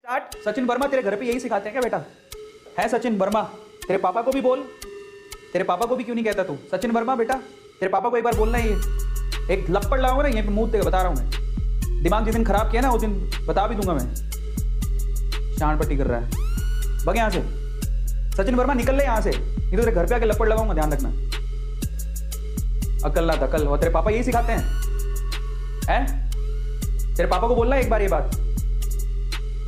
Start. Sachin Verma तेरे घर पे यही सिखाते हैं क्या बेटा? है सचिन वर्मा? तेरे पापा को भी बोल। तेरे पापा को भी क्यों नहीं कहता तू सचिन वर्मा? बेटा तेरे पापा को एक बार बोलना है, ये एक लपड़ लगाऊंगा ना, ये मुंह तेरे बता रहा हूँ मैं। दिमाग जिस दिन खराब किया ना उस दिन बता भी दूंगा मैं। शान पट्टी कर रहा है, भाग यहाँ से। सचिन वर्मा निकल ले यहाँ से, नहीं तो तेरे घर पे आके लपड़ लगाऊंगा, ध्यान रखना। अकल ना दकल। और तेरे पापा यही सिखाते हैं? तेरे पापा को बोलना एक बार ये बात।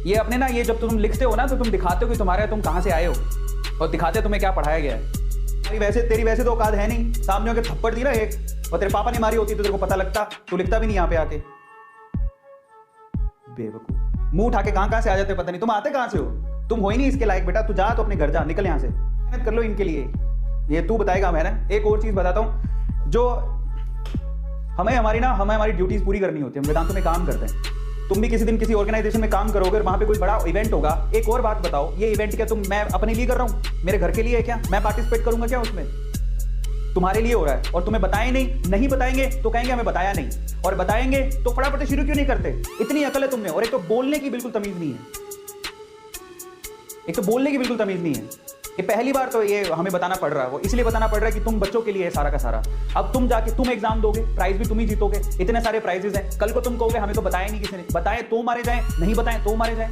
ये अपने ना, ये जब तुम लिखते हो ना तो तुम दिखाते हो कि तुम्हारे तुम कहाँ से आए हो और दिखाते तुम्हें क्या पढ़ाया गया है। तेरी वैसे तो औकात है नहीं, सामने होकर थप्पड़ दी ना एक, और तेरे पापा ने मारी होती तो तेरे को पता लगता, तू लिखता भी नहीं यहाँ पे आके। बेवकूफ, मुंह उठा के कहाँ से आ जाते पता नहीं। तुम आते कहाँ से हो? तुम हो ही नहीं इसके लायक बेटा। तू जा तो अपने घर जा, निकल यहाँ से। मेहनत कर लो इनके लिए, ये तू बताएगा। मैं ना एक और चीज बताता हूँ, जो हमें हमारी ड्यूटीज पूरी करनी होती है। हम वेदांतों में काम करते हैं, तुम भी किसी दिन किसी ऑर्गेनाइजेशन में काम करोगे और वहां पे कोई बड़ा इवेंट होगा। एक और बात बताओ, ये इवेंट क्या मैं अपने लिए कर रहा हूँ? मेरे घर के लिए है क्या? मैं पार्टिसिपेट करूंगा क्या उसमें? तुम्हारे लिए हो रहा है और तुम्हें बताए नहीं बताएंगे तो कहेंगे हमें बताया नहीं, और बताएंगे तो फटाफट शुरू क्यों नहीं करते? इतनी अकल है तुम में। और एक तो बोलने की बिल्कुल तमीज नहीं है, ये पहली बार तो ये हमें बताना पड़ रहा है। वो इसलिए बताना पड़ रहा है कि तुम बच्चों के लिए है सारा का सारा। अब तुम जाके तुम एग्जाम दोगे, प्राइज भी तुम ही जीतोगे। इतने सारे प्राइजेस हैं, कल को तुम कहोगे हमें तो बताया नहीं किसी ने। बताए तो मारे जाए, नहीं बताए तो मारे जाए।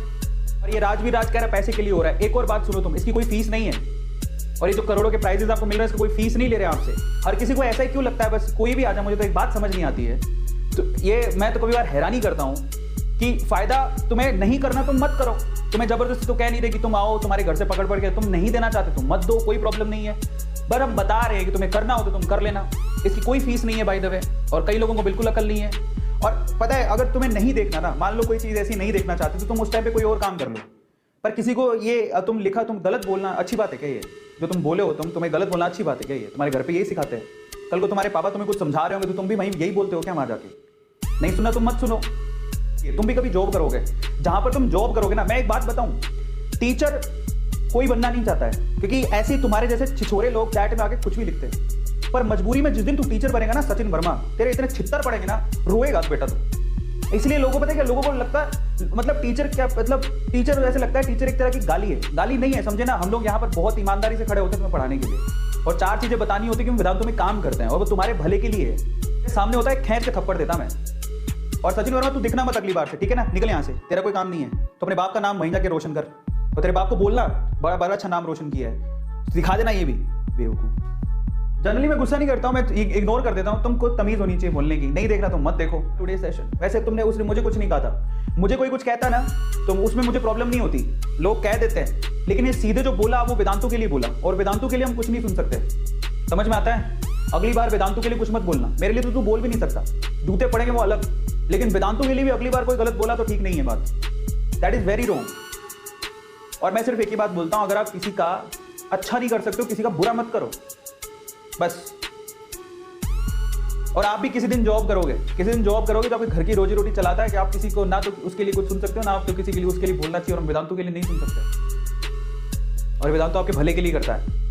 और ये राज भी राज कह रहा है पैसे के लिए हो रहा है। एक और बात सुनो तुम, इसकी कोई फीस नहीं है। और ये जो करोड़ों के प्राइजेस आपको मिल रहे हैं इसकी कोई फीस नहीं ले रहे आपसे। हर किसी को ऐसा ही क्यों लगता है बस कोई भी आ जाए? मुझे तो एक बात समझ नहीं आती है। तो ये मैं तो कभी बार हैरानी करता हूँ कि फायदा तुम्हें नहीं करना तुम मत करो। तुम्हें जबरदस्ती तो कह नहीं रहे कि तुम आओ, तुम्हारे घर से पकड़ के तुम नहीं देना चाहते तुम मत दो, कोई प्रॉब्लम नहीं है। पर हम बता रहे हैं कि तुम्हें करना हो तो तुम कर लेना, इसकी कोई फीस नहीं है बाय द वे। और कई लोगों को बिल्कुल अकल नहीं है। और पता है, अगर तुम्हें नहीं देखना ना, मान लो कोई चीज़ ऐसी नहीं देखना चाहते तो तुम उस टाइम पे कोई और काम कर लो। पर किसी को ये तुम लिखा, तुम गलत बोलना अच्छी बात है क्या? ये जो तुम बोले हो तुम्हें गलत बोलना अच्छी बात है क्या? ये तुम्हारे घर पर यही सिखाते हैं। कल को तुम्हारे पापा तुम्हें कुछ समझा रहे होंगे तो तुम भी वहीं यही बोलते हो क्या वहाँ जाके? नहीं सुनना तुम मत सुनो। तुम भी कभी जॉब करोगे, जहां पर तुम जॉब करोगे ना, मैं एक बात बताऊं, टीचर कोई बनना नहीं चाहता है, क्योंकि ऐसे तुम्हारे जैसे छिछोरे लोग चैट में आके कुछ भी लिखते हैं। पर मजबूरी में जिस दिन तू टीचर बनेगा ना सचिन वर्मा, तेरे इतने छित्तर पड़ेंगे ना, रोएगा बेटा तू। इसलिए लोगों को पता है क्या, लोगों को लगता है मतलब टीचर क्या, मतलब टीचर ऐसे लगता है टीचर एक तरह की गाली है। गाली नहीं है, समझे ना। हम लोग यहाँ पर बहुत ईमानदारी से खड़े होते हैं तुम्हें पढ़ाने के लिए, और चार चीजें बतानी होती है कि हम वेदांतों में काम करते हैं और वो तुम्हारे भले के लिए है। सामने होता है खींच के थप्पड़ देता मैं। और सचिन वर्मा तू दिखना मत अगली बार से, ठीक है ना? निकल यहाँ से, तेरा कोई काम नहीं है। तो अपने बाप का नाम वहीं जाके रोशन कर, और तेरे बाप को बोलना बड़ा अच्छा नाम रोशन किया है, दिखा देना ये भी। बेवकूफ। जनरली मैं गुस्सा नहीं करता हूँ, मैं इग्नोर कर देता हूँ। तुमको तमीज होनी चाहिए बोलने की। नहीं देखना तो मत देखो टुडे सेशन। वैसे तुमने उसने मुझे कुछ नहीं कहा था, मुझे कोई कुछ कहता ना तो उसमें मुझे प्रॉब्लम नहीं होती, लोग कह देते हैं। लेकिन ये सीधे जो बोला वो वेदांतों के लिए बोला, और वेदांतों के लिए हम कुछ नहीं सुन सकते। समझ में आता है? अगली बार वेदांतों के लिए कुछ मत बोलना। मेरे लिए तो तू बोल भी नहीं सकता, जूते पड़ेंगे वो अलग, लेकिन वेदांतों के लिए भी अगली बार कोई गलत बोला तो ठीक नहीं है बात। That is very wrong. और मैं सिर्फ एक ही बात बोलता हूं, अगर आप किसी का अच्छा नहीं कर सकते हो, किसी का बुरा मत करो बस। और आप भी किसी दिन जॉब करोगे तो आपके घर की रोजी रोटी चलाता है कि आप किसी को ना तो उसके लिए कुछ सुन सकते हो, ना आप तो किसी के लिए उसके लिए बोलना चाहिए। और हम वेदांतों के लिए नहीं सुन सकते, और वेदांत तो आपके भले के लिए करता है।